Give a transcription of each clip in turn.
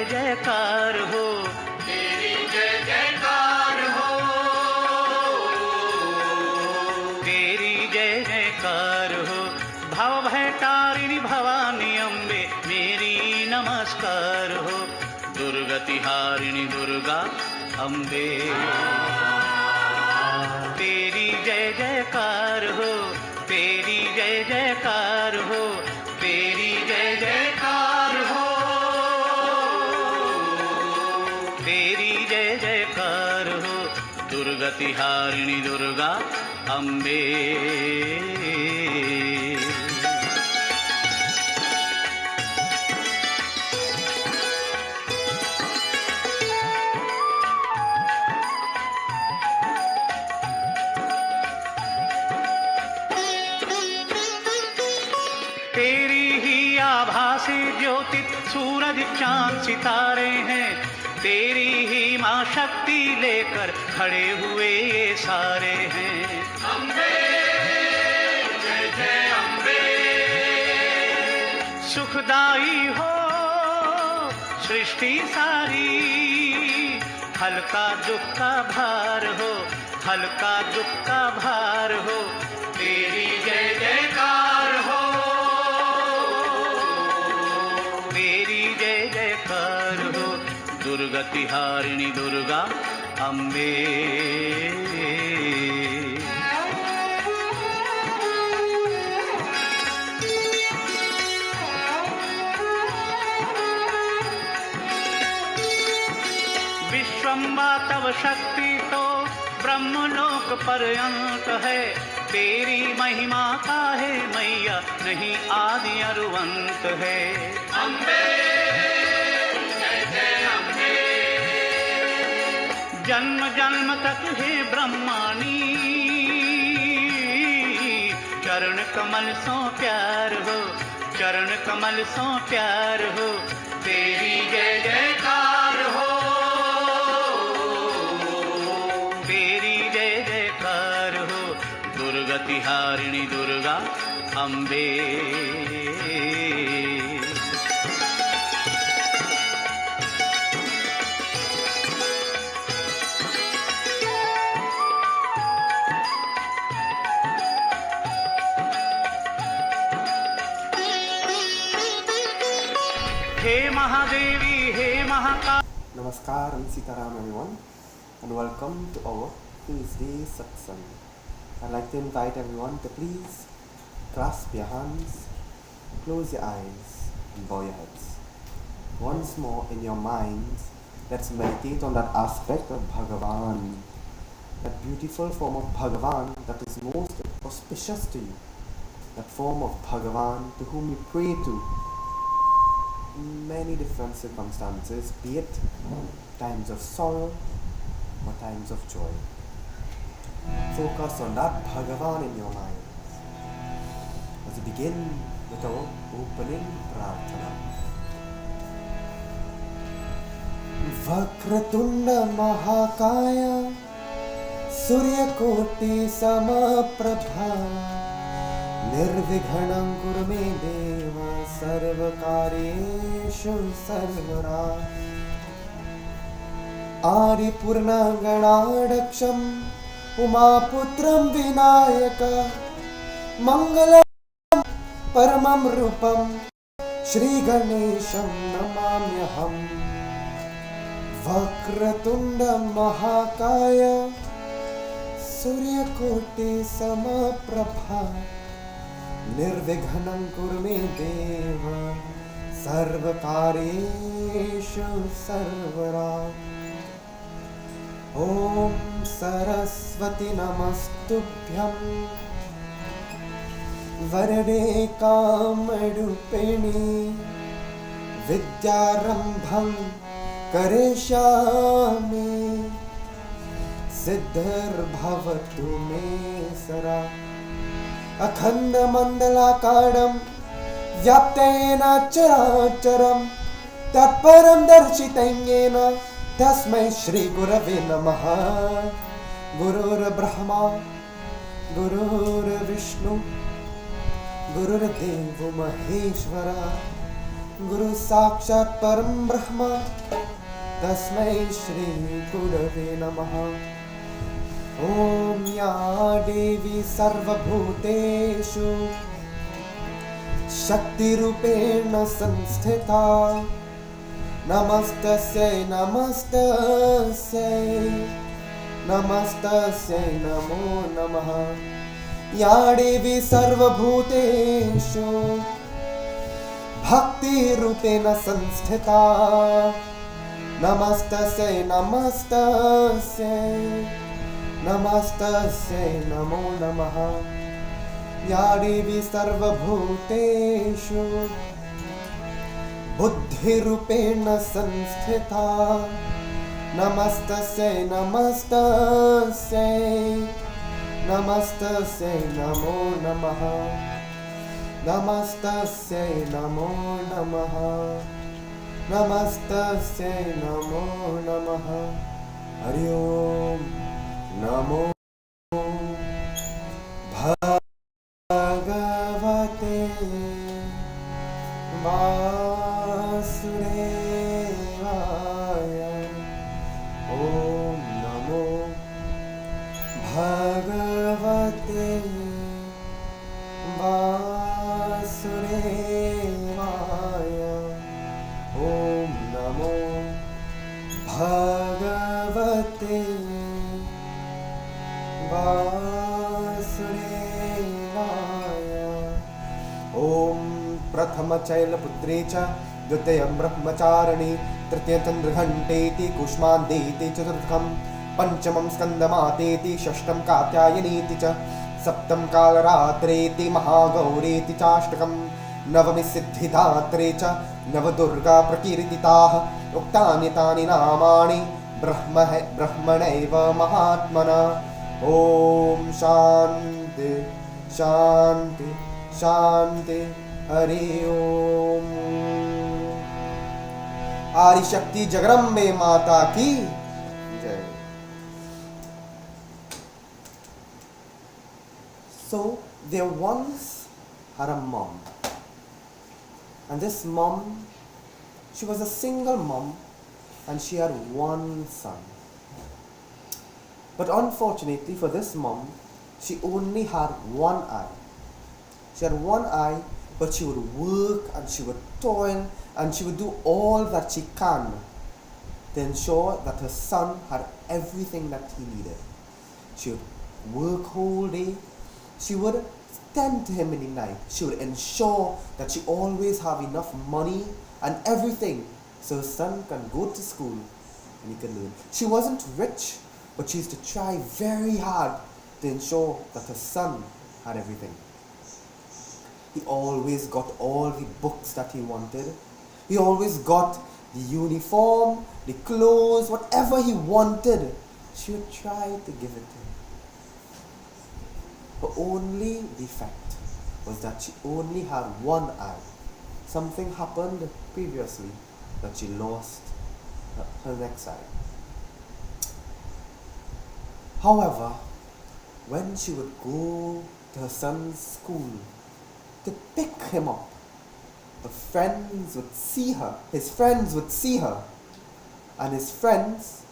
जय जयकार हो, तेरी जय जयकार हो, तेरी जय जयकार हो। भव भय तारिणी भवानी अम्बे मेरी नमस्कार हो, दुर्गति हारिणी दुर्गा अम्बे तेरी जय जयकार हो, तेरी जय जयकार हो, तेरी जय जयकार हो, तेरी जय जयकार हो, दुर्गति हारिणी दुर्गा अम्बे। तेरी ही आभा से ज्योतित सूरज चांद सितारे हैं, तेरी ही माँ शक्ति लेकर खड़े हुए ये सारे हैं। अम्बे जय जय अम्बे, सुखदाई हो सृष्टि सारी, हल्का दुख का भार हो, हल्का दुख का भार हो, तेरी जय जयकार हो, दुर्गति हारिणी दुर्गा अम्बे। विश्वम्बा तव शक्ति तो ब्रह्मलोक पर्यंत है, तेरी महिमा का है मैया नहीं आदि अरुवंत है। अम्बे जन्म जन्म तक है ब्रह्मानी, चरण कमल सो प्यार हो, चरण कमल सो प्यार हो, तेरी जय जयकार हो, तेरी जय जयकार हो, दुर्गति हारिणी दुर्गा अम्बे। हे महादेवी हे Mahakal. Namaskar and Sitaram everyone, and welcome to our Tuesday Satsang. I'd like to invite everyone to please clasp your hands, close your eyes and bow your heads. Once more in your minds, let's meditate on that aspect of Bhagavan, that beautiful form of Bhagavan that is most auspicious to you, that form of Bhagavan to whom you pray to in many different circumstances, be it times of sorrow or times of joy. Focus on that Bhagavan in your minds as we begin with our opening prarthana. Vakratunda Mahakaya Suryakoti Samaprabha Nirvighanam Kurume Deva Sarvakareshu Sarvara Aripurna Ganadaksham Umaputram Vinayaka Mangalam Paramam Rupam Shri Ganesham Namamyaham Vakratunda Mahakaya Suryakoti Samaprabha Nirvighanam Kurume Deva Sarvakareshu Sarvara Om Saraswati Namastubhyam Varade Kamarupini Vidyarambham Karishami Siddhar Bhavatu Me Sara Akhanda Mandalakaram Vyaptena Characharam Tatparam Darshitengena Tasmai Shri Gurave Namaha Gurur Brahma Gurur Vishnu Gurur Devu Maheshwara Guru Sakshat Param Brahma Tasmai Shri Gurave Namaha. Om Ya Devi Sarva Bhuteshu Shakti Rupena Samsthita Namastasya Namastasya Namastasya Namo Namaha. Ya Devi Sarva Bhuteshu Bhakti Rupena Samsthita Namastasya Namastasya Namastasya Namo Namaha. Ya Devi Sarva Bhuteshu Buddhi Rupena Samsthita Namastasya Namastasya Namastasya Namo Namaha. Namastasya Namo Namaha. Namastasya Namo Namaha. Hari Om Namo Bhagavate Vasudevaya. Om Namo Bhagavate Vasudevaya. Om Namo Bhagavate Vasudevaya. Om Prathama Chaila Putrecha Dutayam Brahmacharani Tritiya Chandrghanteti Kushmandeti Chaturtham Panchamam Skandamateti Shashtam Katyayaneti Cha Saptam Kalaratreti Mahagaureti Chashtakam Navami Siddhidatre Cha Navadurga Prakirititaha Uktani Tani Namani Brahmanaiva Mahatmana. Om Shanti Shanti Shanti. Hari Om. Adi Shakti Jagarambe Mata Ki Jai. So there once had a mom, and this mom, she was a single mom, and she had one son. But unfortunately for this mom, she only had one eye. She had one eye, but she would work and she would toil and she would do all that she can to ensure that her son had everything that he needed. She would work whole day. She would tend to him in the night. She would ensure that she always have enough money and everything so her son can go to school and he can learn. She wasn't rich, but she used to try very hard to ensure that her son had everything. He always got all the books that he wanted. He always got the uniform, the clothes, whatever he wanted. She would try to give it to him. Her only defect was that she only had one eye. Something happened previously that she lost her next eye. However, when she would go to her son's school to pick him up, his friends would see her, and his friends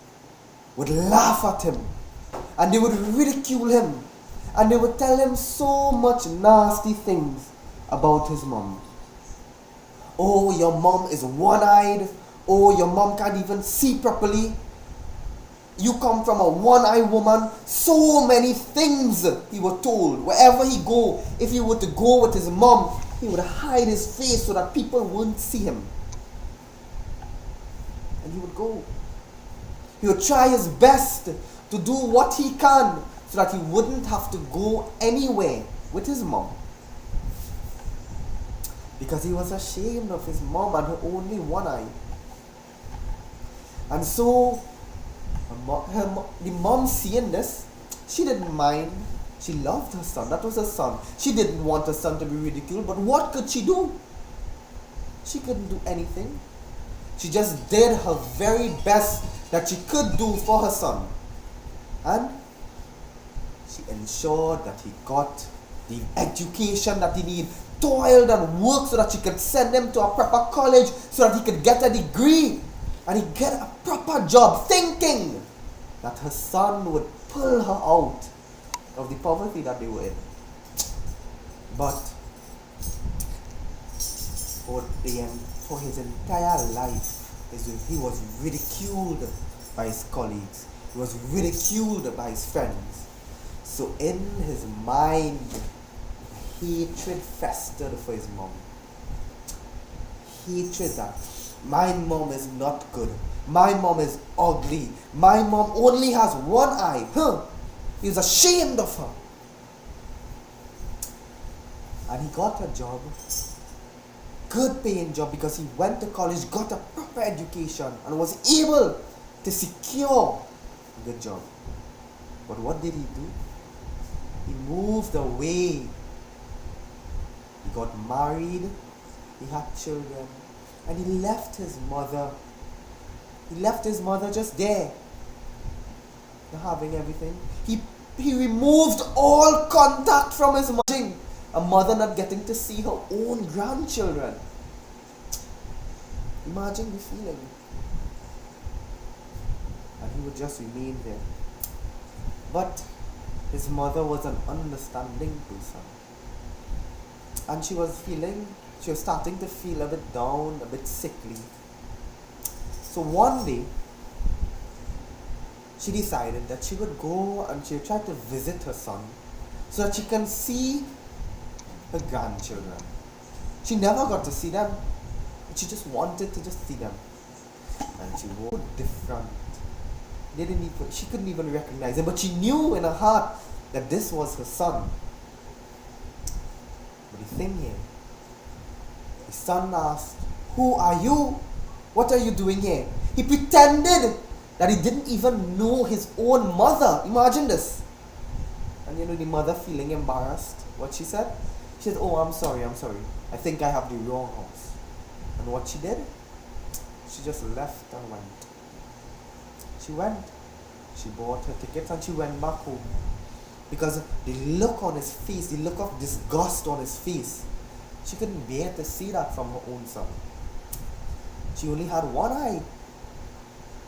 would laugh at him, and they would ridicule him, and they would tell him so much nasty things about his mom. Oh, your mom is one-eyed. Oh, your mom can't even see properly. You come from a one-eyed woman. So many things he was told. Wherever he go, if he were to go with his mom, he would hide his face so that people wouldn't see him. And he would go. He would try his best to do what he can so that he wouldn't have to go anywhere with his mom. Because he was ashamed of his mom and her only one eye. And so the mom seeing this, she didn't mind. She loved her son. That was her son. She didn't want her son to be ridiculed, but what could she do? She couldn't do anything. She just did her very best that she could do for her son. And she ensured that he got the education that he needed toiled and worked so that she could send him to a proper college so that he could get a degree and he'd get a proper job, thinking that her son would pull her out of the poverty that they were in. But for his entire life, he was ridiculed by his colleagues. He was ridiculed by his friends. So in his mind, hatred festered for his mom. Hatred that my mom is not good. My mom is ugly. My mom only has one eye. He was ashamed of her. And he got a job. Good paying job, because he went to college, got a proper education, and was able to secure a good job. But what did he do? He moved away. He got married. He had children. And he left his mother. He left his mother just there, not having everything. He removed all contact from his mother. A mother not getting to see her own grandchildren. Imagine the feeling. And he would just remain there. But his mother was an understanding person. And she was starting to feel a bit down, a bit sickly. So one day, she decided that she would go and she would try to visit her son so that she can see her grandchildren. She never got to see them. She just wanted to just see them. And she was different. She couldn't even recognize him, but she knew in her heart that this was her son. But the thing here, the son asked, "Who are you? What are you doing here?" He pretended that he didn't even know his own mother. Imagine this. And the mother feeling embarrassed. What she said? She said, "Oh, I'm sorry. I think I have the wrong house." And what she did? She just left and went. She bought her tickets and she went back home. Because the look on his face, the look of disgust on his face, she couldn't bear to see that from her own son. She only had one eye.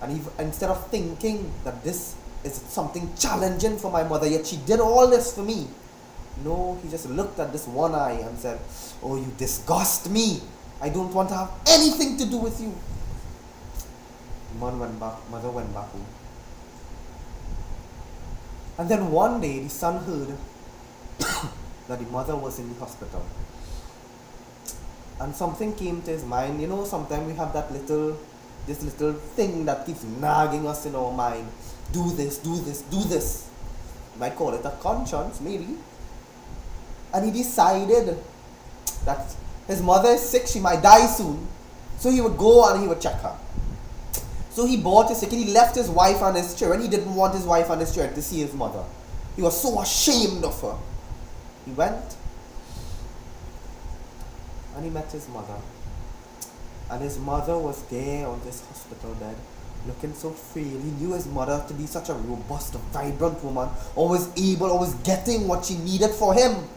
And instead of thinking that this is something challenging for my mother, yet she did all this for me. No, he just looked at this one eye and said, "Oh, you disgust me. I don't want to have anything to do with you." Mother went back home. And then one day the son heard that the mother was in the hospital. And something came to his mind. Sometimes we have this little thing that keeps nagging us in our mind. Do this. You might call it a conscience, maybe. And he decided that his mother is sick, she might die soon. So he would go and he would check her. So he bought his ticket, he left his wife and his children. He didn't want his wife and his children to see his mother. He was so ashamed of her. He went and he met his mother. And his mother was there on this hospital bed, looking so frail. He knew his mother to be such a robust, vibrant woman, always getting what she needed for him.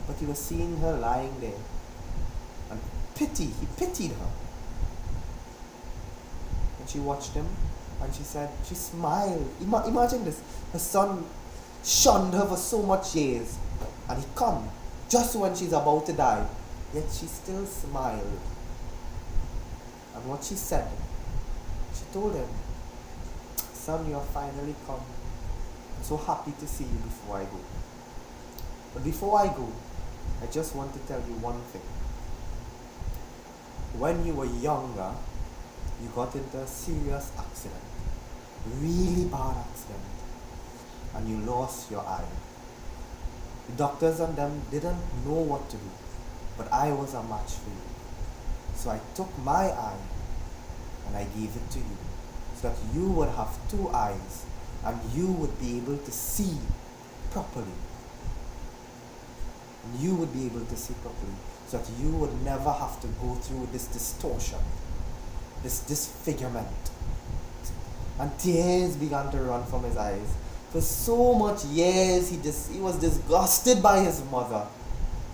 But he was seeing her lying there. And he pitied her. And she watched him and she smiled. Imagine this. Her son shunned her for so much years. And he come just when she's about to die. Yet she still smiled. And what she said, she told him, "Son, you have finally come. I'm so happy to see you before I go. But before I go, I just want to tell you one thing. When you were younger, you got into a serious accident, really bad accident, and you lost your eye. The doctors and them didn't know what to do, but I was a match for you. So I took my eye and I gave it to you, so that you would have two eyes and you would be able to see properly. And you would be able to see properly, so that you would never have to go through this distortion, this disfigurement." And tears began to run from his eyes. For so much years he was disgusted by his mother.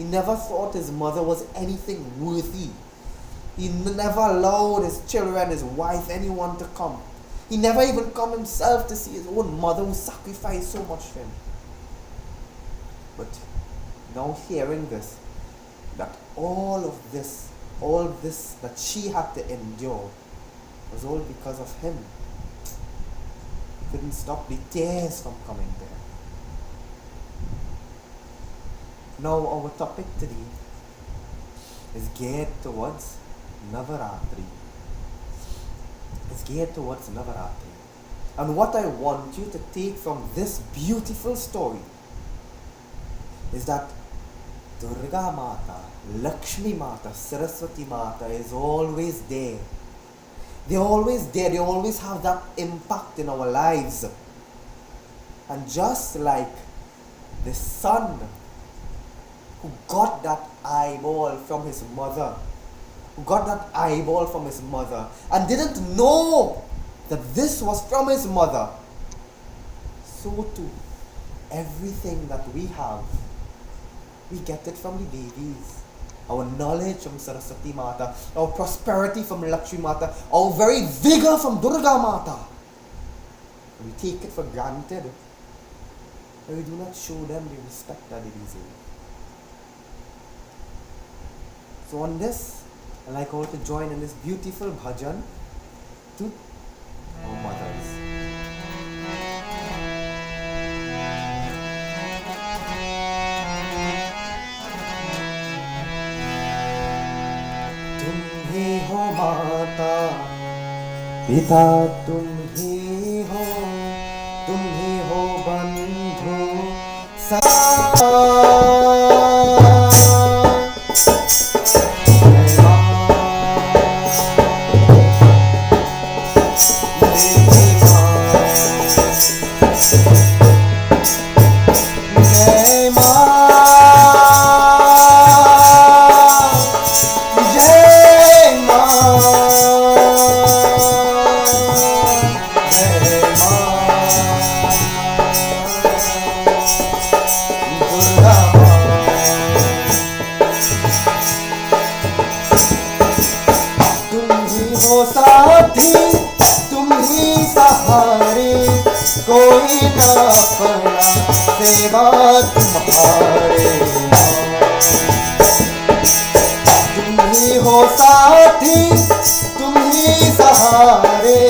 He never thought his mother was anything worthy. He never allowed his children, his wife, anyone to come. He never even come himself to see his own mother who sacrificed so much for him. But now hearing this, that all this that she had to endure was all because of him. He couldn't stop the tears from coming there. Now our topic today is geared towards Navraatri. It's geared towards Navraatri. And what I want you to take from this beautiful story is that Durga Mata, Lakshmi Mata, Saraswati Mata is always there. They're always there. They always have that impact in our lives. And just like the son who got that eyeball from his mother, and didn't know that this was from his mother, so too, everything that we have, we get it from the Devis. Our knowledge from Saraswati Mata, our prosperity from Lakshmi Mata, our very vigor from Durga Mata. We take it for granted, and we do not show them the respect that they deserve. So on this, I'd like all to join in this beautiful bhajan to our mothers. तुम ही हो माता, पिता तुम ही हो बंधु कोई ना अपना सेवा तुम्हारे, तुम ही हो साथी, तुम ही सहारे,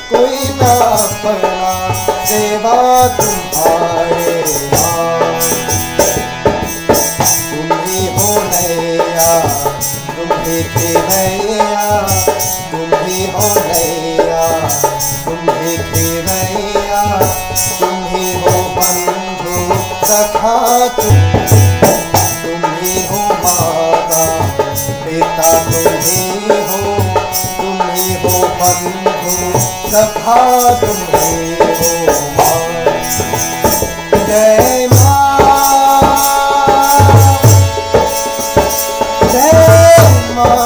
कोई ना अपना सेवा तुम्हारे। तुम ही हो नैया, तुम ही थे नैया, तुम ही हो नैया, तुम ही थे नैया, तुम ही हो बंधु सखा, तुम ही हो माता, पिता तुम ही हो बंधु सखा, तुम ही हो माँ। जय माँ, जय माँ।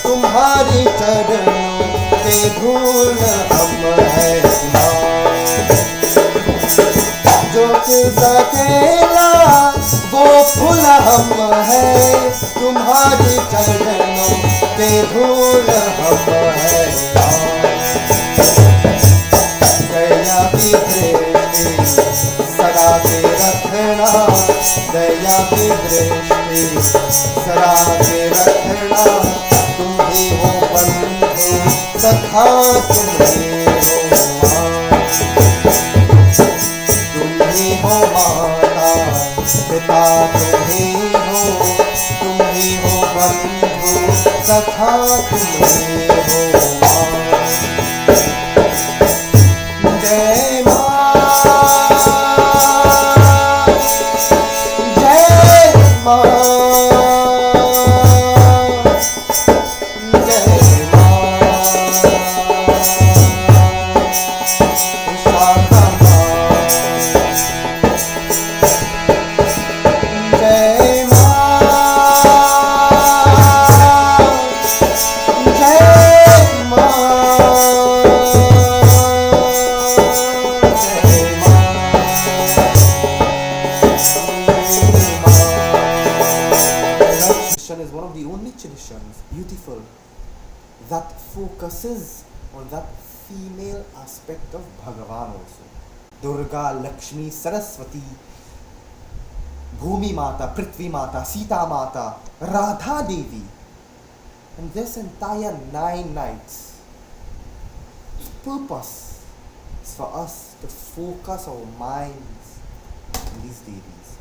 तुम्हारी चरणों के धूल हम है जो सकेला वो फूल हम है, तुम्हारी चरणों के धूल हम है। दया की दृष्टि सदा के रखना, दया की दृष्टि सदा के रखना, तुम ही हो बंधु सखा, तुम ही हो माँ, तुम ही हो माता, पिता तुम ही हो बंधु सखा, तुम ही हो। that focuses on that female aspect of Bhagavan also. Durga, Lakshmi, Saraswati, Bhumi Mata, Prithvi Mata, Sita Mata, Radha Devi. And this entire 9 nights, its purpose is for us to focus our minds on these deities.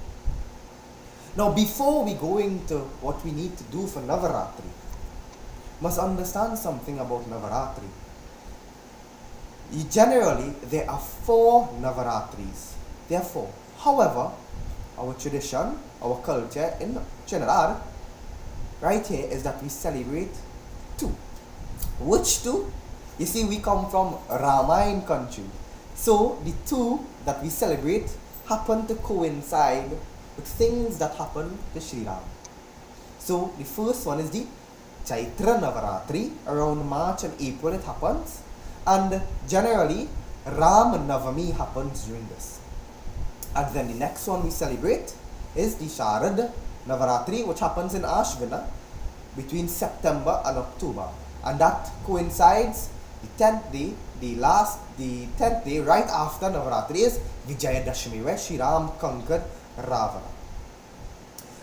Now, before we go into what we need to do for Navraatri, must understand something about Navraatri. Generally, there are 4 Navaratris. There are 4. However, our tradition, our culture in Trinidad, right here, is that we celebrate 2. Which 2? You see, we come from Ramayana country. So, the 2 that we celebrate happen to coincide with things that happen to Sri Ram. So, the first one is the Chaitra Navaratri. Around March and April it happens. And generally, Ram Navami happens during this. And then the next one we celebrate is the Sharad Navaratri, which happens in Ashvina between September and October. And that coincides the 10th day, the 10th day right after Navaratri is Vijayadashami, where Sri Ram conquered Ravana.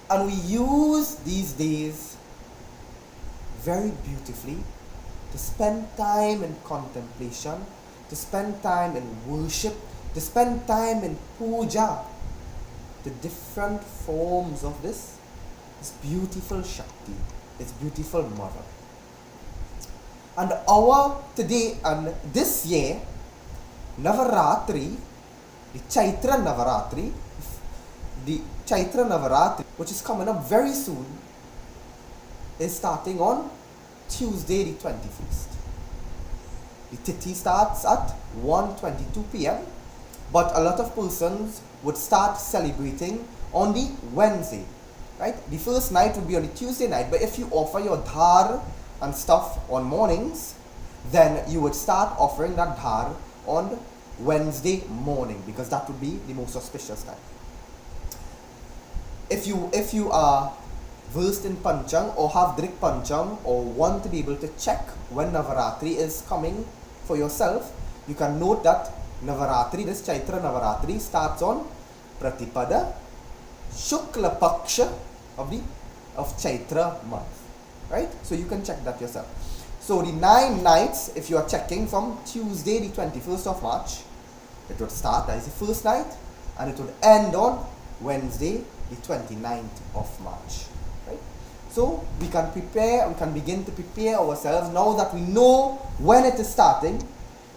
And we use these days very beautifully to spend time in contemplation, to spend time in worship, to spend time in puja, the different forms of this beautiful Shakti, this beautiful mother. And this year, Navraatri, the Chaitra Navaratri, which is coming up very soon, is starting on Tuesday the 21st. The Tithi starts at 1:22 p.m. But a lot of persons would start celebrating on the Wednesday, right? The first night would be on the Tuesday night, but if you offer your dhar and stuff on mornings, then you would start offering that dhar on Wednesday morning, because that would be the most auspicious time. If you are versed in Panchang or have Drik Panchang or want to be able to check when Navaratri is coming for yourself, you can note that Navaratri, this Chaitra Navaratri, starts on Pratipada Shukla Paksha of Chaitra month, right? So you can check that yourself. So the 9 nights, if you are checking from Tuesday the 21st of March, it would start, that is the first night, and it would end on Wednesday the 29th of March. Right? So we can begin to prepare ourselves. Now that we know when it is starting,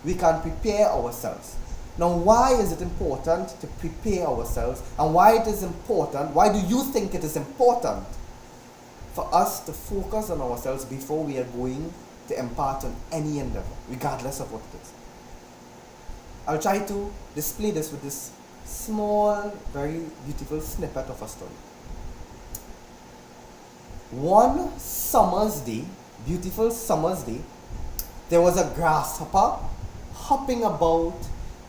we can prepare ourselves. Now, why is it important to prepare ourselves, and why do you think it is important for us to focus on ourselves before we are going to embark on any endeavor, regardless of what it is? I'll try to display this with this small, very beautiful snippet of a story. One summer's day, beautiful summer's day, there was a grasshopper hopping about,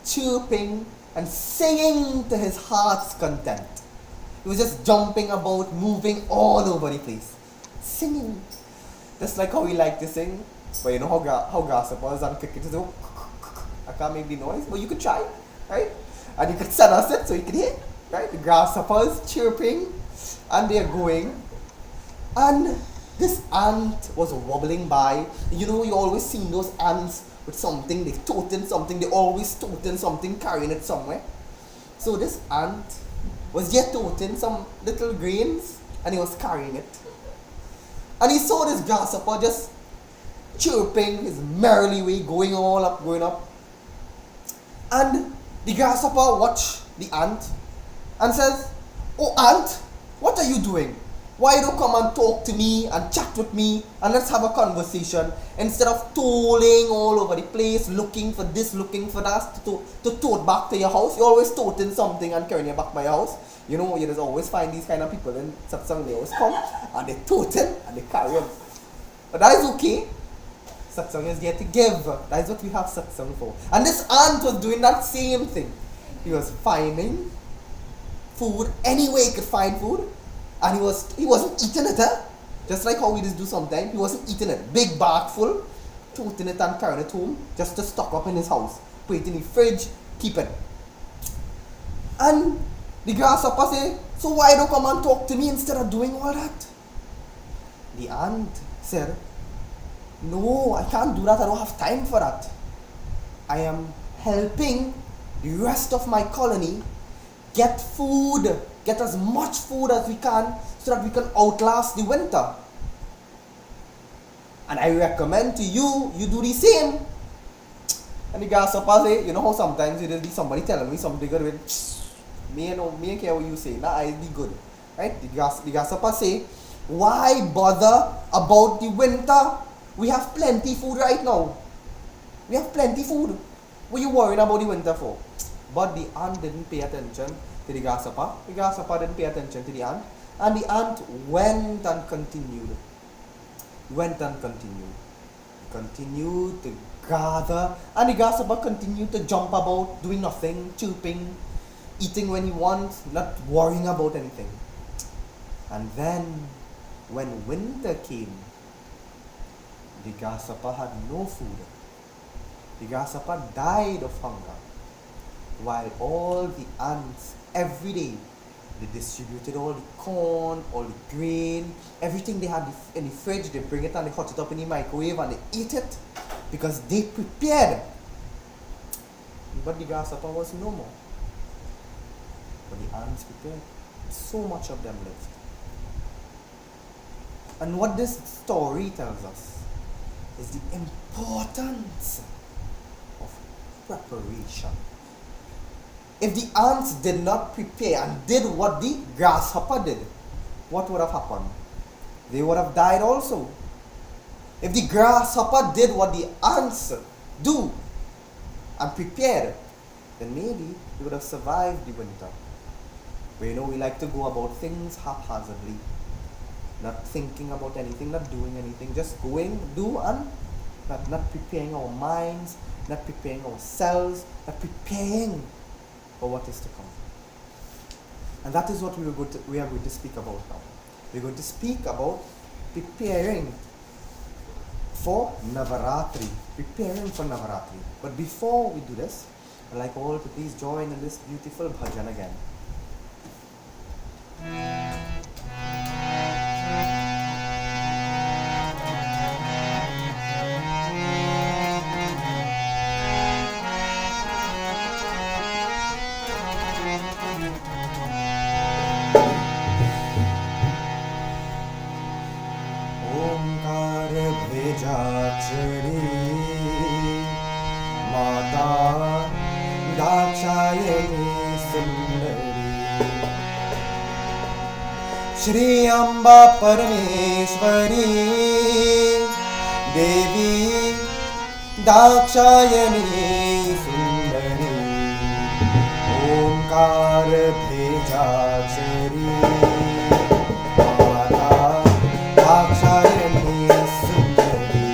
chirping and singing to his heart's content. He was just jumping about, moving all over the place, singing. Just like how we like to sing, but you know how grasshoppers and crickets do. I can't make the noise, but you could try, right? And you could send us it so you could hear, right? The grasshoppers chirping, and they're going. And this ant was wobbling by. You know, you always see those ants with something, they toting something, they always toting something, carrying it somewhere. So this ant was yet toting some little grains, and he was carrying it. And he saw this grasshopper just chirping his merrily way, going up. And the grasshopper watched the ant and says, "Oh ant, what are you doing? Why don't you come and talk to me and chat with me and let's have a conversation, instead of tolling all over the place, looking for this, looking for that, to tote back to your house? You're always toting something and carrying it back by your house. You know, you just always find these kind of people in Satsang. They always come and they toting and they carry them. But that is okay. Satsang is there to give. That is what we have Satsang for. And this ant was doing that same thing. He was finding food any way he could find food. And he wasn't eating it, Just like how we just do sometimes. He wasn't eating it. Big bag full, toting it and carrying it home just to stock up in his house. Put it in the fridge, keep it. And the grasshopper say, so why don't come and talk to me instead of doing all that? The ant said, no, I can't do that. I don't have time for that. I am helping the rest of my colony get food, get as much food as we can so that we can outlast the winter. And I recommend to you, you do the same. And the grasshopper say, you know how sometimes it will be somebody telling me something good with, me and care what you say, nah, I'll be good. Right? The grasshopper say, why bother about the winter? We have plenty food right now. We have plenty food. What are you worrying about the winter for? But the ant didn't pay attention to the grasshopper. The grasshopper didn't pay attention to the ant. And the ant went and continued. Continued to gather. And the grasshopper continued to jump about, doing nothing, chirping, eating when he wants, not worrying about anything. And then, when winter came, the grasshopper had no food. The grasshopper died of hunger. While all the ants, every day, they distributed all the corn, all the grain, everything they had in the fridge, they bring it and they hot it up in the microwave and they eat it because they prepared. But the grasshopper was no more. But the ants prepared. So much of them lived. And what this story tells us is the importance of preparation. If the ants did not prepare and did what the grasshopper did, what would have happened? They would have died also. If the grasshopper did what the ants do and prepared, then maybe they would have survived the winter. But we like to go about things haphazardly. Not thinking about anything, not doing anything, just going, do, and not preparing our minds, not preparing ourselves, not preparing for what is to come. And that is what we are going to speak about now. We're going to speak about preparing for Navraatri. But before we do this, I'd like all to please join in this beautiful bhajan again. Shri Amba परमेश्वरी देवी दाक्षायणी सुंदरी ओंकार भेजाक्षरी माता दाक्षायणी सुंदरी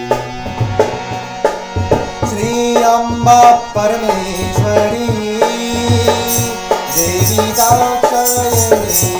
श्री अम्बा परमेश्वरी देवी दाक्षायणी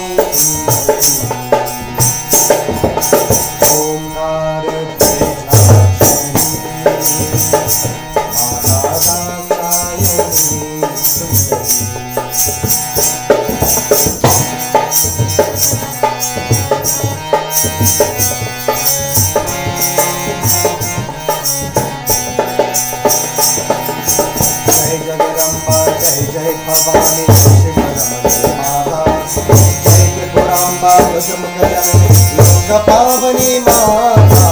पावनी माता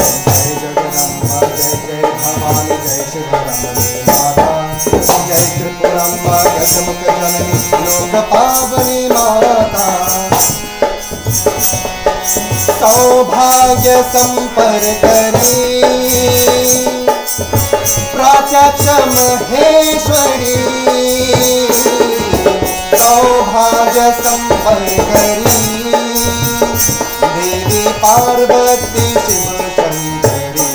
जय जगदम्बा जय जय भवानी जय शिवरमणी माता जय त्रिपुरम्बा यशमुख जननी लोक पावनी माता सौभाग्य संपर्करी प्रत्यक्ष महेश्वरी सौभाग्य संपर्करी देवी पार्वती शिव शंकरी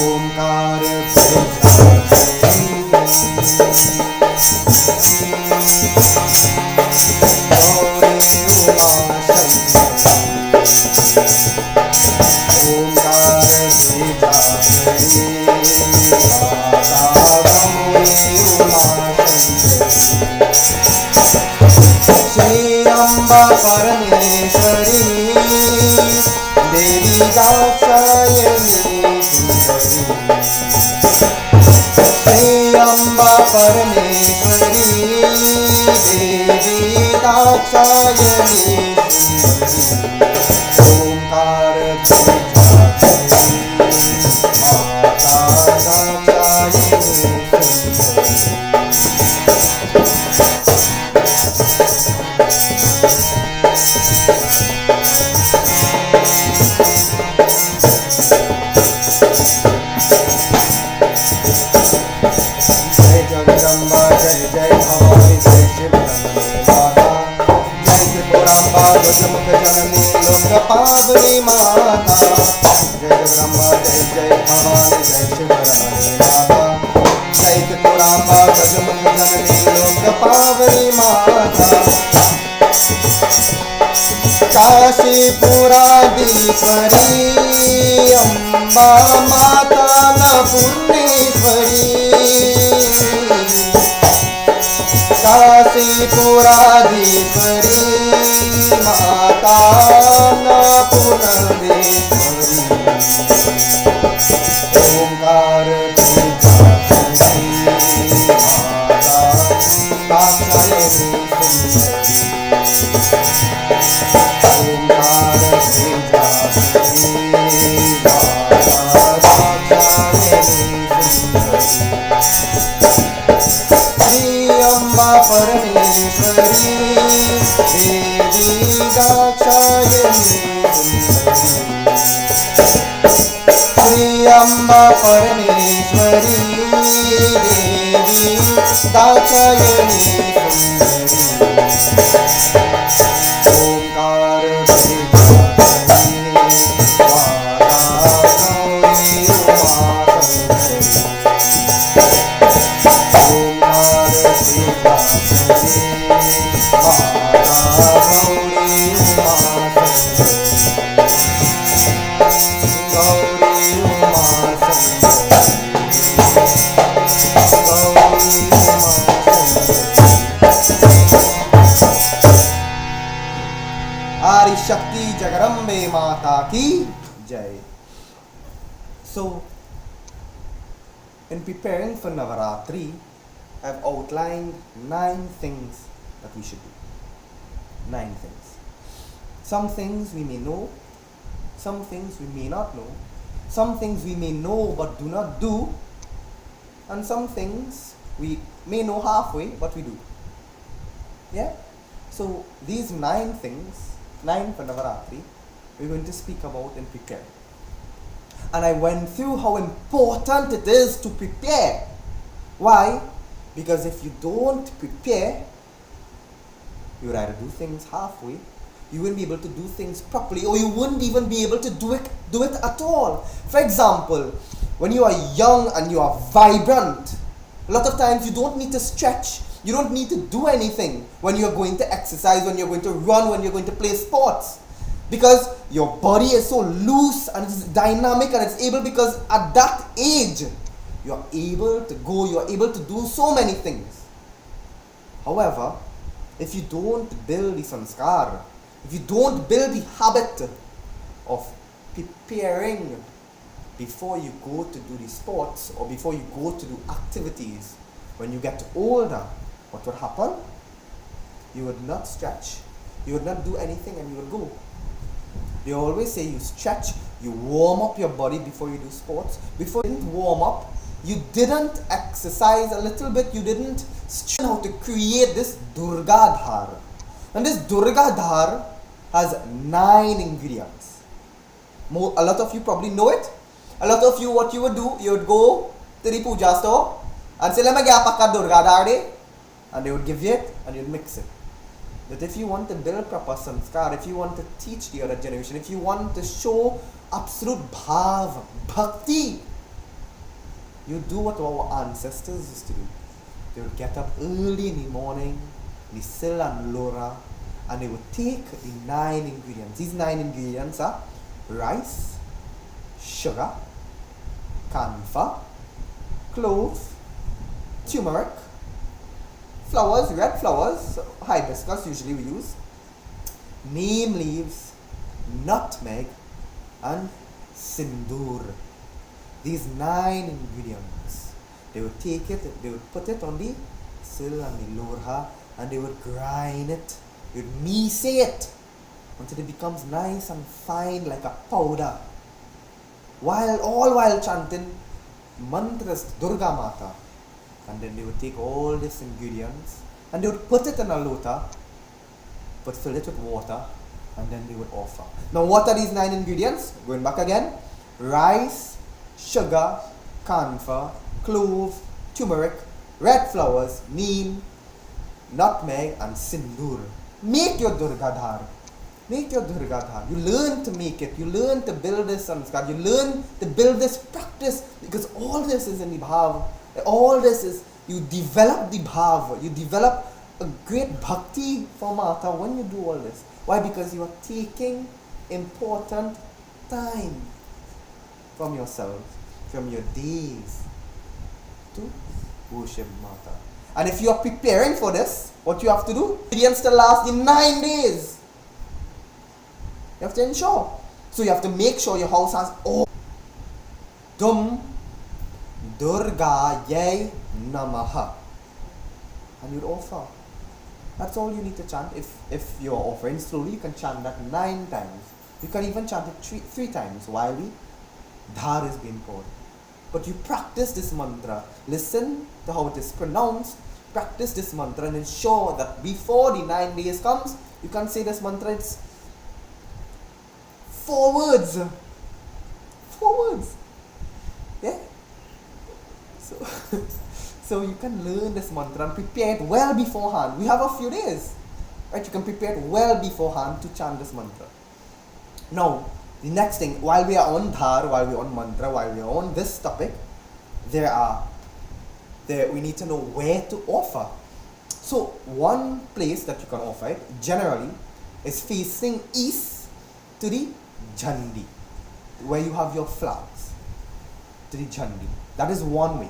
ओंकार भेजाक्षरी श्री अम्बा परमेश्वरी देवी दाक्षायणी सुंदरी श्री अम्बा परमेश्वरी देवी दाक्षायणी सुंदरी ओंकार माता दाक्षायणी सुंदरी मुख जननी लोक पावनी माता जय जगदम्बा जय जय भवानी जय शिवरानी माता जय त्रिपुरांबा गजमुख जननी लोक पावनी माता काशीपुराधीश्वरी अम्बा माता अन्नपूर्णेश्वरी काशीपुराधीश्वरी माता अन्नपूर्णेश्वरी ओंकार माता दाक्षायणी सुंदरी ओंकार माता दाक्षायणी सुंदरी अम्बा परमेश्वरी देवी दाक्षायणी श्री अम्बा परमेश्वरी देवी दाक्षायणी ओंकार शक्ति जगदम्बे माता की जय. So, in preparing for Navraatri, I've outlined 9 things that we should do. 9 things. Some things we may know, some things we may not know, some things we may know but do not do, and some things we may know halfway but we do. Yeah? So, these 9 things, 9 for Navraatri, we're going to speak about and prepare. And I went through how important it is to prepare. Why? Because if you don't prepare, you would either do things halfway, you wouldn't be able to do things properly, or you wouldn't even be able to do it at all. For example, when you are young and you are vibrant, a lot of times you don't need to stretch. You don't need to do anything when you're going to exercise, when you're going to run, when you're going to play sports. Because your body is so loose and it's dynamic and it's able, because at that age, you're able to go, you're able to do so many things. However, if you don't build the sanskar, if you don't build the habit of preparing before you go to do the sports or before you go to do activities, when you get older, what would happen? You would not stretch, you would not do anything, and you would go. They always say you stretch, you warm up your body before you do sports. Before you didn't warm up, you didn't exercise a little bit, you didn't learn how to create this Durga Dhar. And this Durga Dhar has 9 ingredients. A lot of you probably know it. A lot of you, what you would do, you would go to the puja store and say, "Let me get a Durga Dhar de," and they would give you it and you'd mix it. That if you want to build proper sanskar, if you want to teach the other generation, if you want to show absolute bhav, bhakti, you do what our ancestors used to do. They would get up early in the morning, Nisil and Lora, and they would take the 9 ingredients. These 9 ingredients are rice, sugar, camphor, clove, turmeric, flowers, red flowers, hibiscus usually we use, neem leaves, nutmeg, and sindoor. These 9 ingredients. They would take it, they would put it on the sil and the lorha, and they would grind it, they would mise it until it becomes nice and fine like a powder. While chanting mantras Durga Mata. And then they would take all these ingredients and they would put it in a lota, but fill it with water, and then they would offer. Now what are these 9 ingredients? Going back again: rice, sugar, camphor, clove, turmeric, red flowers, neem, nutmeg, and sindoor. Make your Durga Dhar. Make your Durga Dhar. You learn to make it. You learn to build this sanskar. You learn to build this practice, because all this is in the bhav. All this is, you develop the bhav. You develop a great bhakti for Mata when you do all this. Why? Because you are taking important time from yourself, from your days, to worship Mata. And if you are preparing for this, what you have to do? Ingredients to last in 9 days. You have to ensure. So you have to make sure your house has all. Dum Durga Yay Namaha. And you'd offer. That's all you need to chant. If you're offering slowly, you can chant that 9 times. You can even chant it 3 times while the dhar is being poured. But you practice this mantra. Listen to how it is pronounced. Practice this mantra and ensure that before the 9 days comes, you can say this mantra. It's 4 words. 4 words. Yeah? So you can learn this mantra and prepare it well beforehand. We have a few days. Right? You can prepare it well beforehand to chant this mantra. Now, the next thing, while we are on dhar, while we are on mantra, while we are on this topic, we need to know where to offer. So one place that you can offer it generally is facing east to the Jandi, where you have your flags, to the Jandi. That is one way.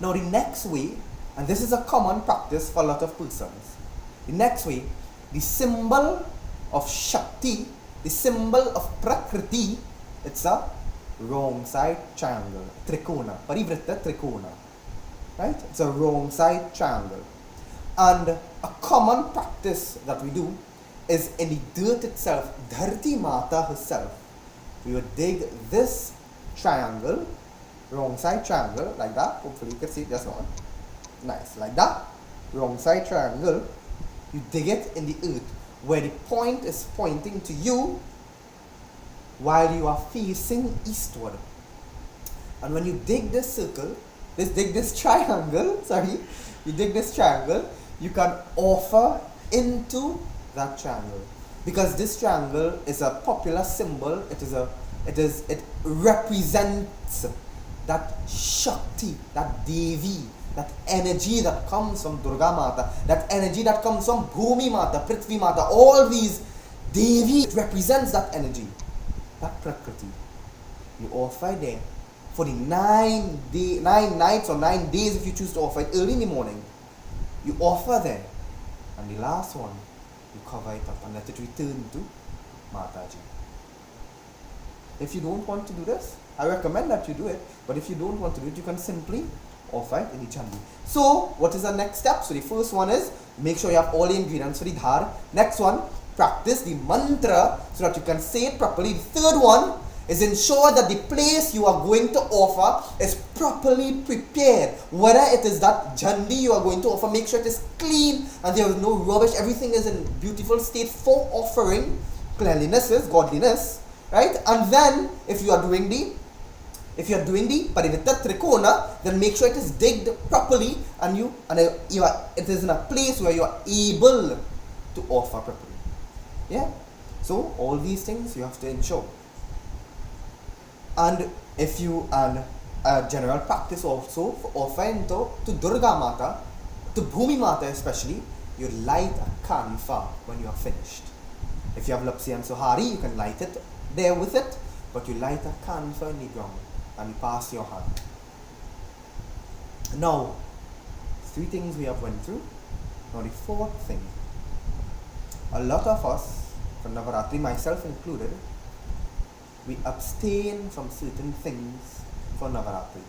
Now the next way, and this is a common practice for a lot of persons, the next way, the symbol of Shakti, the symbol of Prakriti, it's a wrong side triangle, Trikona, Parivritta Trikona, right? It's a wrong side triangle. And a common practice that we do is in the dirt itself, Dharti Mata herself. We would dig this triangle, wrong side triangle, like that. Hopefully you can see it just now. Nice, like that. Wrong side triangle. You dig it in the earth, where the point is pointing to you while you are facing eastward. And when you dig this circle, you dig this triangle, you can offer into that triangle. Because this triangle is a popular symbol, it represents that Shakti, that Devi, that energy that comes from Durga Mata, that energy that comes from Bhumi Mata, Prithvi Mata, all these Devi, it represents that energy, that Prakriti. You offer there for the 9 nights or 9 days if you choose to offer it early in the morning. You offer there, and the last one, you cover it up and let it return to Mataji. If you don't want to do this, I recommend that you do it, but if you don't want to do it, you can simply offer it in the Chandi. So, what is the next step? So, the first one is make sure you have all the ingredients for the dhar. Next one, practice the mantra so that you can say it properly. The third one is ensure that the place you are going to offer is properly prepared. Whether it is that Jandi you are going to offer, make sure it is clean and there is no rubbish. Everything is in beautiful state for offering. Cleanliness is godliness, right? And then if you are doing the Parivitta Trikona, then make sure it is digged properly and it is in a place where you are able to offer properly. Yeah? So all these things you have to ensure. And if you a general practice also for offering to Durga Mata, to Bhumi Mata especially, you light a kanfa when you are finished. If you have Lapsi and Sohari, you can light it there with it, but you light a kanfa in the ground and you pass your hand. Now, 3 things we have went through. Now the 4th thing. A lot of us, for Navraatri, myself included, we abstain from certain things for Navraatri.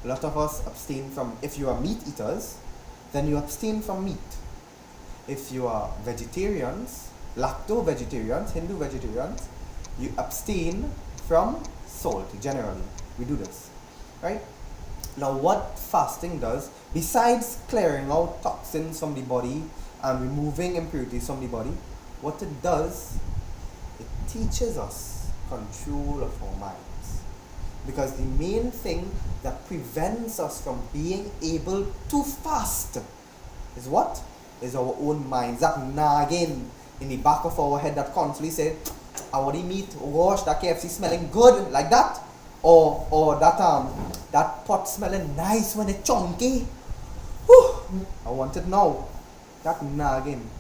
A lot of us abstain from, if you are meat eaters, then you abstain from meat. If you are vegetarians, lacto-vegetarians, Hindu vegetarians, you abstain from salt, generally. We do this, right? Now what fasting does, besides clearing out toxins from the body and removing impurities from the body, what it does, it teaches us control of our minds. Because the main thing that prevents us from being able to fast is what? Is our own minds. That nagging in the back of our head that constantly said, I want to meat, oh gosh, that KFC smelling good, like that. Or that pot smelling nice when it's chunky. Whew, I want it now. That nagging.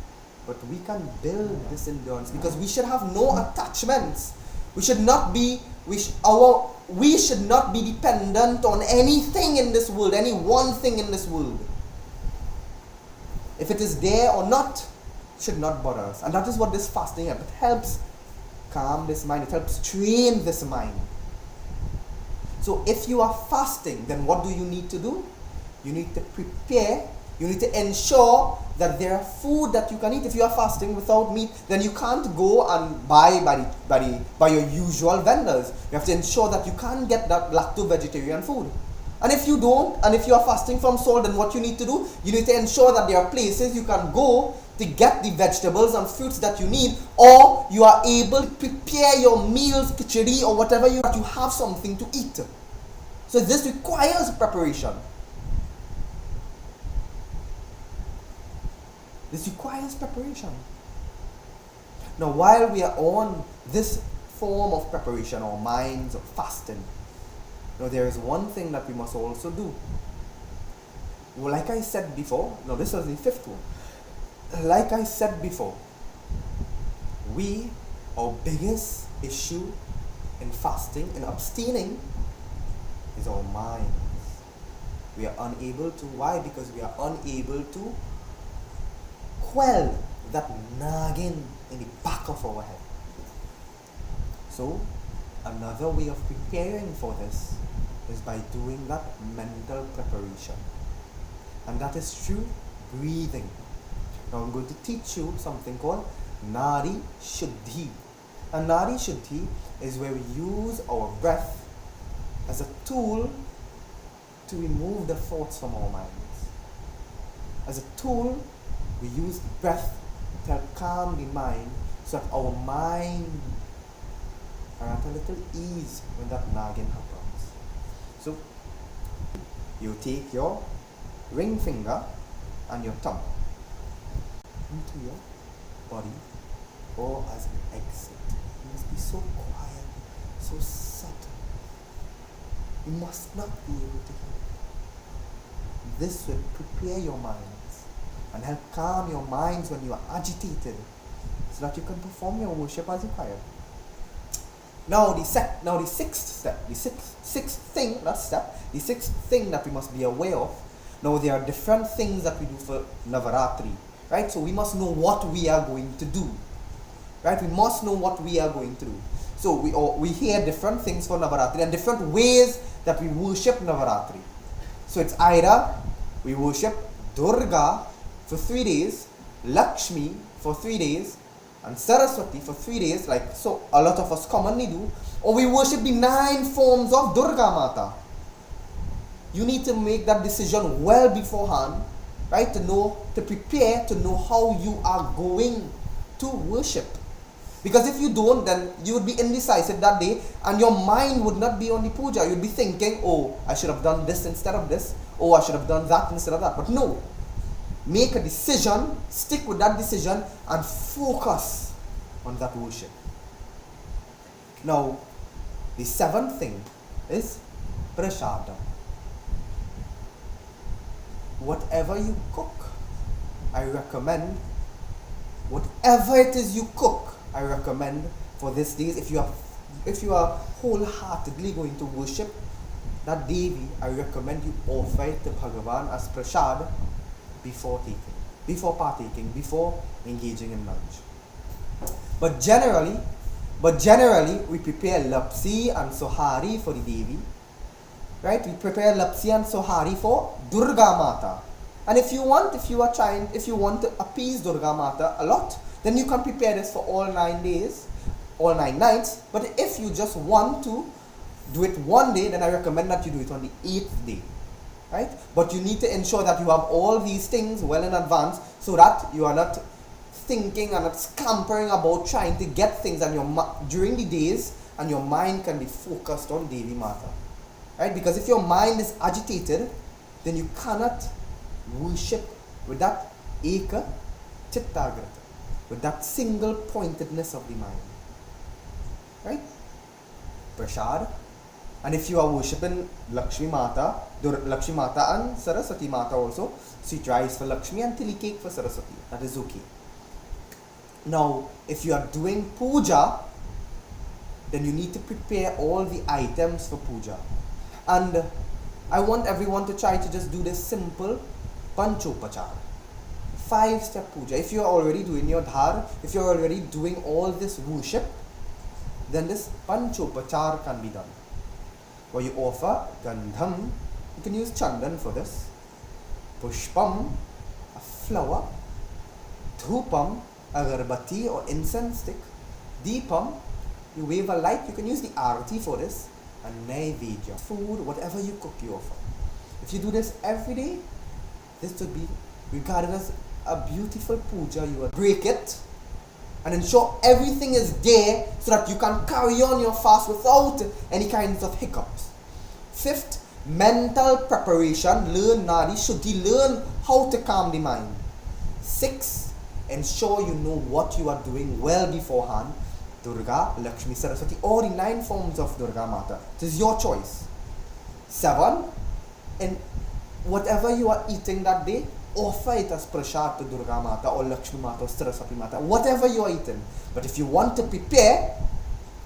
But we can build this endurance because we should have no attachments. We should not be dependent on anything in this world, any one thing in this world. If it is there or not, it should not bother us. And that is what this fasting helps. It helps calm this mind. It helps train this mind. So if you are fasting, then what do you need to do? You need to prepare. You need to ensure that there are food that you can eat. If you are fasting without meat, then you can't go and buy by your usual vendors. You have to ensure that you can't get that lacto-vegetarian food. And if you don't, and if you are fasting from salt, then what you need to do, you need to ensure that there are places you can go to get the vegetables and fruits that you need, or you are able to prepare your meals, khichdi or whatever you have something to eat. So this requires preparation. This requires preparation. Now, while we are on this form of preparation, our minds of fasting, now there is one thing that we must also do. Well, like I said before, now this was the 5th one. Like I said before, our biggest issue in fasting, in abstaining, is our minds. We are unable to, why? Because we are unable to quell that nagging in the back of our head. So, another way of preparing for this is by doing that mental preparation. And that is through breathing. Now I'm going to teach you something called Nadi Shuddhi. And Nadi Shuddhi is where we use our breath as a tool to remove the thoughts from our minds. As a tool, we use the breath to help calm the mind so that our mind are at a little ease when that nagging happens. So, you take your ring finger and your thumb into your body, or as an exit. You must be so quiet, so subtle. You must not be able to hear. This will prepare your minds and help calm your minds when you are agitated, so that you can perform your worship as required. Now the sixth thing that we must be aware of. Now there are different things that we do for Navraatri, right? So we must know what we are going to do, right? We must know what we are going to do. So we hear different things for Navraatri and different ways that we worship Navraatri. So it's either we worship Durga for 3 days, Lakshmi for 3 days, and Saraswati for 3 days, like so a lot of us commonly do, or we worship the 9 forms of Durga Mata. You need to make that decision well beforehand, right? To prepare, to know how you are going to worship. Because if you don't, then you would be indecisive that day, and your mind would not be on the puja. You'd be thinking, oh, I should have done this instead of this, oh, I should have done that instead of that. But no. Make a decision, stick with that decision, and focus on that worship. Now, the 7th thing is prashadam. Whatever you cook, I recommend, whatever it is you cook, I recommend for these days, if you are wholeheartedly going to worship, that Devi, I recommend you offer it to Bhagavan as prasad before partaking, before engaging in lunch. But generally, we prepare lapsi and sohari for the Devi. Right? We prepare lapsi and sohari for Durga Mata. And if you want to appease Durga Mata a lot, then you can prepare this for all 9 days, all 9 nights. But if you just want to do it one day, then I recommend that you do it on the 8th day. Right? But you need to ensure that you have all these things well in advance so that you are not thinking and not scampering about trying to get things during the days, and your mind can be focused on Devi Mata. Right? Because if your mind is agitated, then you cannot worship with that eka chittagrata, with that single pointedness of the mind. Right? Prasad. And if you are worshipping Lakshmi Mata and Saraswati Mata also, sweet rice for Lakshmi and tili cake for Saraswati. That is okay. Now, if you are doing puja, then you need to prepare all the items for puja. And I want everyone to try to just do this simple panchopachar, 5-step puja. If you are already doing your dhar, if you are already doing all this worship, then this panchopachar can be done. Where you offer gandham, you can use chandan for this, pushpam, a flower, dhupam, agarbatti or incense stick, deepam, you wave a light, you can use the arati for this, and naivedya, food, whatever you cook, you offer. If you do this every day, this would be regarded as a beautiful puja. You will break it and ensure everything is there so that you can carry on your fast without any kinds of hiccups. 5th, mental preparation. Learn Nadi Shuddhi, learn how to calm the mind. 6, ensure you know what you are doing well beforehand. Durga, Lakshmi, Saraswati, all the 9 forms of Durga Mata. It is your choice. 7, and whatever you are eating that day, offer it as prasad to Durga Mata or Lakshmi Mata or Saraswati Mata, whatever you are eating. But if you want to prepare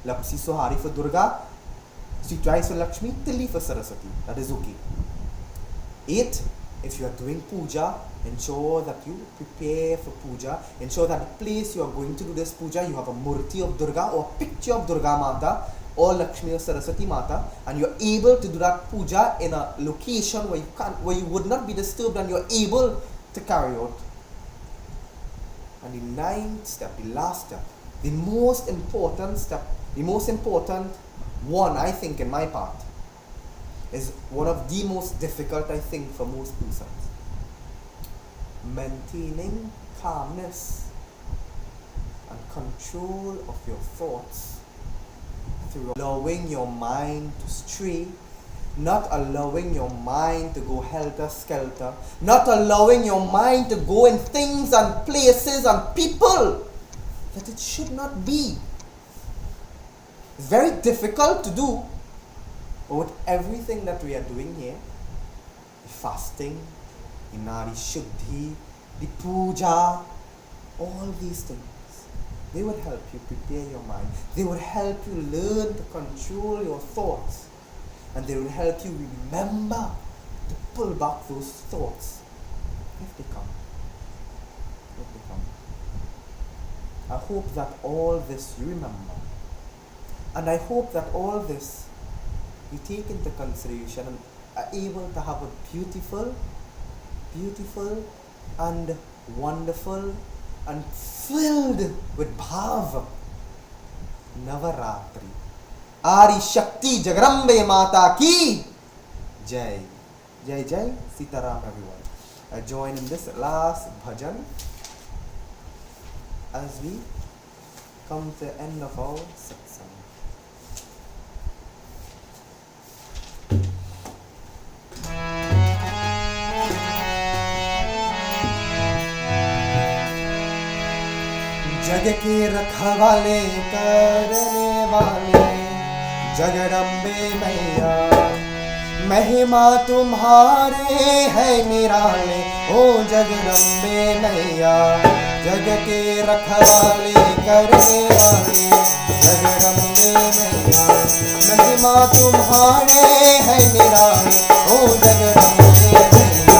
lapsi sohari for Durga, sweet rice for Lakshmi, tili for Saraswati, that is okay. 8, if you are doing puja, ensure that you prepare for puja. Ensure that the place you are going to do this puja, you have a murti of Durga or a picture of Durga Mata or Lakshmi or Saraswati Mata, and you are able to do that puja in a location where you would not be disturbed, and you are able to carry out. And the 9th step, the last step, the most important step, the most important one, I think, in my part, is one of the most difficult, I think, for most persons. Maintaining calmness and control of your thoughts through allowing your mind to stray, not allowing your mind to go helter-skelter, not allowing your mind to go in things and places and people that it should not be. It's very difficult to do, but with everything that we are doing here, the fasting, the Nadi Shuddhi, the puja, all these things, they would help you prepare your mind. They would help you learn to control your thoughts. And they will help you remember to pull back those thoughts if they come. I hope that all this you remember. And I hope that all this you take into consideration and are able to have a beautiful and wonderful and filled with bhav Navraatri. Adi Shakti Jagarambe Mata ki Jai. Jai Jai Sitaram, everyone. I join in this last bhajan as we come to the end of our satsang. जग के रखवाले करने वाले जगदम्बे मैया, महिमा तुम्हारे है निराले ओ जगदम्बे मैया। जग के रखवाले करने वाले जगदम्बे मैया, मैया, महिमा तुम्हारे है निराले, ओ जगदम्बे मैया।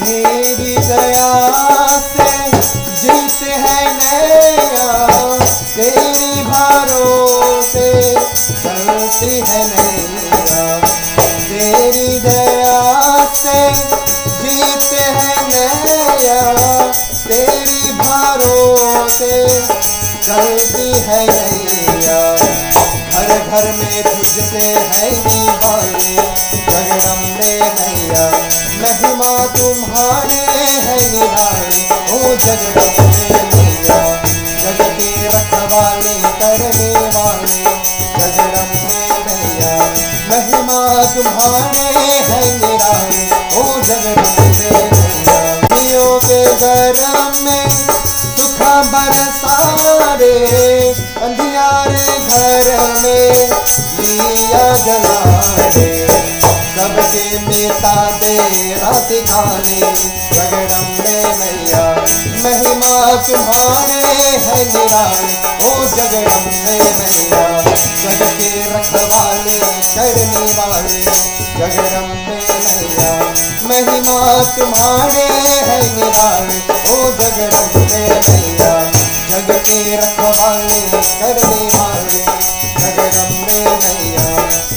तेरी दया से जीते हैं नैया, तेरी भरोसे चलती है नैया, तेरी दया से जीते हैं नैया, तेरी भरोसे चलती है नैया। हर घर में तुझसे है निवाले, जगदम्बे मैया, महिमा तुम्हारे है निराले, ओ जगदम्बे मैया। जग के रखवाले करने वाले, जगदम्बे मैया, महिमा तुम्हारे है निराले, ओ जगदम्बे मैया। दियों के घर में सुख बरसा रे, अंधियारे घर में दिया जला रे, सबके नेता दे रात खाने, जगदम्बे मैया, महिमा तुम्हारे है निराले, ओ जगदम्बे मैया। जग के रखवाले करने वाले, जगदम्बे मैया, महिमा तुम्हारे है निराले, ओ जगदम्बे मैया। जग के रखवाले करने वाले, जगदम्बे मैया,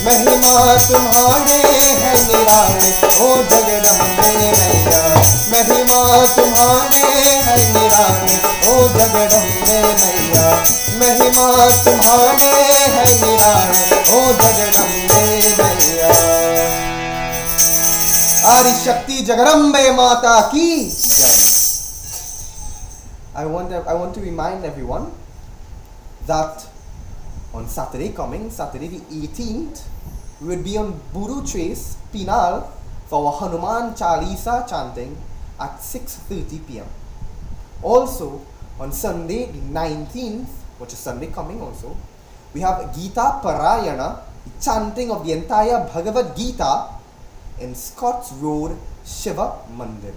महिमा तुम्हारे है निराले, ओ जगदम्बे मैया, महिमा तुम्हारे है निराले, ओ जगदम्बे मैया, महिमा तुम्हारे है निराले, ओ जगदम्बे मैया। आदि शक्ति जगदम्बे माता की जय। I want to remind everyone that on Saturday coming, Saturday the 18th, we will be on Buru Trace, Pinal, for our Hanuman Chalisa chanting at 6:30 p.m. Also, on Sunday the 19th, which is Sunday coming also, we have Gita Parayana, the chanting of the entire Bhagavad Gita in Scotts Road, Shiva Mandir.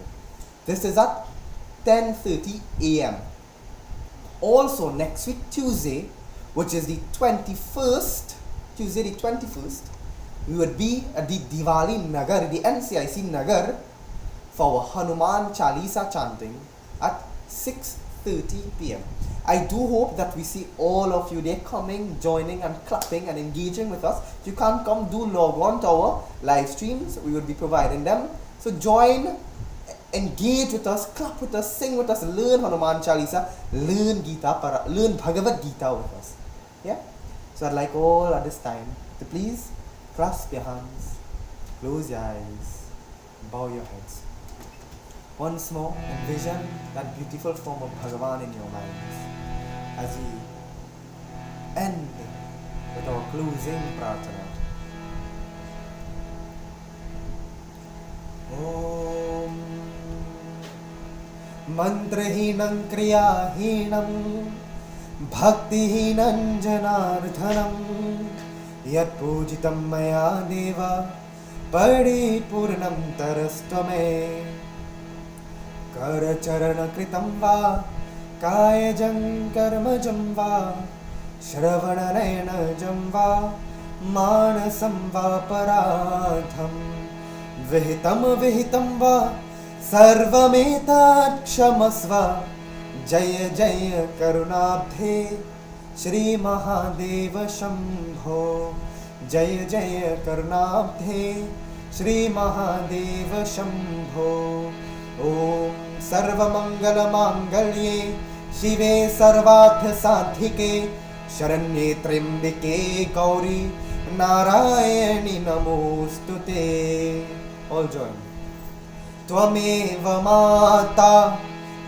This is at 10:30 a.m. Also next week Tuesday, which is the 21st, Tuesday the 21st, we would be at the Diwali Nagar, the NCIC Nagar, for our Hanuman Chalisa chanting at 6:30 p.m. I do hope that we see all of you there coming, joining and clapping and engaging with us. If you can't come, do log on to our live streams. We will be providing them. So join, engage with us, clap with us, sing with us, learn Hanuman Chalisa, learn Bhagavad Gita with us. Yeah? So I'd like all at this time to please clasp your hands, close your eyes, bow your heads. Once more, envision that beautiful form of Bhagavan in your minds as we end with our closing prarthana. Om Mantrahinam Kriyahinam Bhaktihinam Janardhanam Yat Pujitam Maya Deva Paripurnam Tarastvame Karacharana Kritam Va Kayajam Karmajam Va Shravananayana Va Manasam Va Paradham Vihitam Vihitam Va Sarvametat Kshamasva Jaya Jaya Karunabdhe Shri Mahadeva Shambho Jaya Jaya Karunabdhe Shri Mahadeva Shambho Om Sarvamangala Mangalye Shive Sarvartha Sadhike Sharanye Trimbike Gauri Narayani Namostute. All join. Tvameva Mata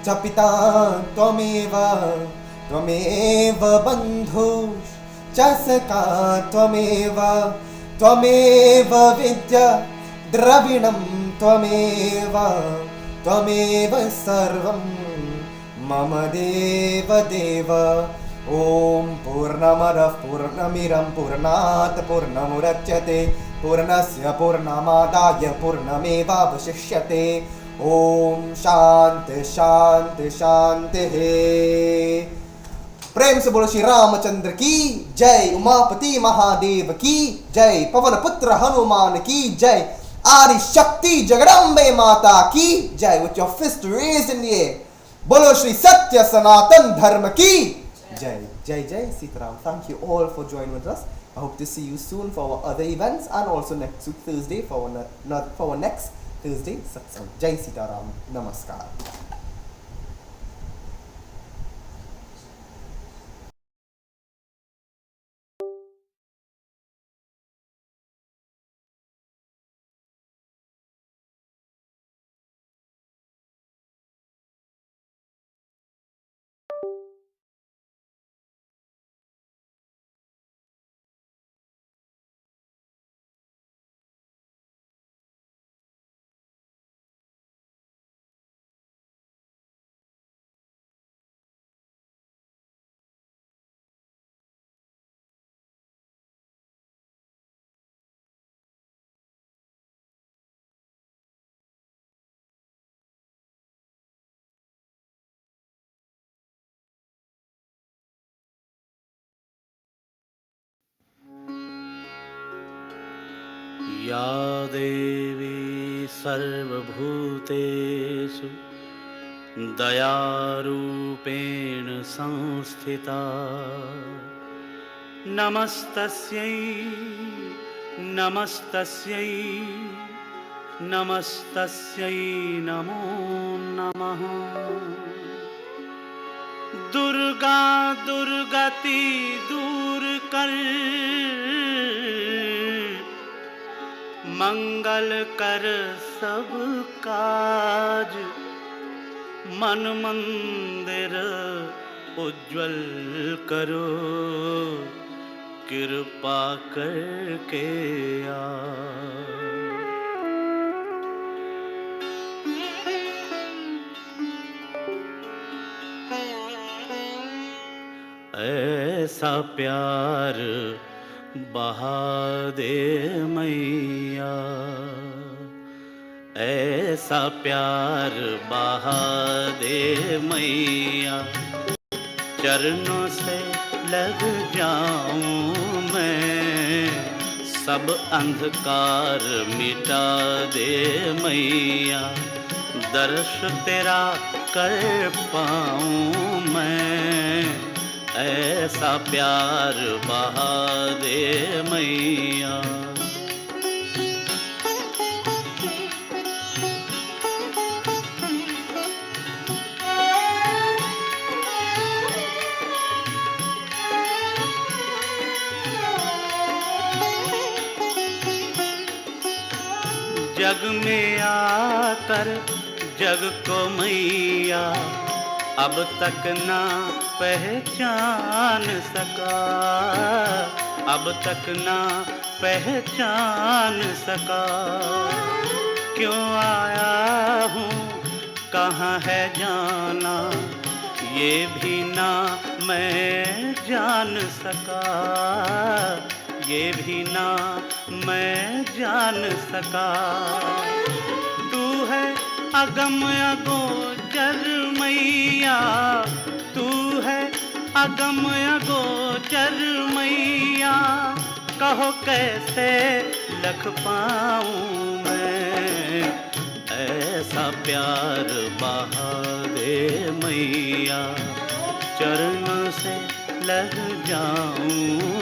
Chapita Tvameva Tvameva Bandhush Chasaka Tvameva Tvameva Vidya Dravinam Tvameva Tvameva Sarvam Mama Deva Deva ॐ पूर्णमदः पूर्णमिदं पूर्णात् पूर्णमुदच्यते पूर्णस्य पूर्णमादाय पूर्णमेवावशिष्यते। ॐ शांति शांति शांतिः। प्रेम से बोलो श्री रामचंद्र की जय, उमापति महादेव की जय, पवन पुत्र हनुमान की जय, आदि शक्ति जगदम्बे माता की जय। With your fist raised in the air, बोलो श्री सत्य सनातन धर्म की जय। जय जय Sitaram. Thank you all for joining with us. I hope to see you soon for our other events and also next week Thursday for our next Thursday satsang. Jai Sitaram. Namaskar. या देवी सर्वभूतेषु दयारूपेण संस्थिता नमस्तस्यै नमस्तस्यै नमस्तस्यै नमो नमः। दुर्गा दुर्गति दूर कर मंगल कर सब काज मन मंदिर उज्जवल करो कृपा करके आ। ऐसा प्यार बहा दे मैया, ऐसा प्यार बहा दे मैया, चरणों से लग जाऊं मैं, सब अंधकार मिटा दे मैया, दर्श तेरा कर पाऊं मैं, ऐसा प्यार बहा दे मैया। जग में आकर जग को मैया अब तक ना पहचान सका, अब तक ना पहचान सका, क्यों आया हूँ कहाँ है जाना ये भी ना मैं जान सका, ये भी ना मैं जान सका। तू है अगम अगोचर मैया, तू है अगम अगोचर मैया, कहो कैसे लख पाऊं मैं, ऐसा प्यार बहा दे मैया, चरण से लग जाऊं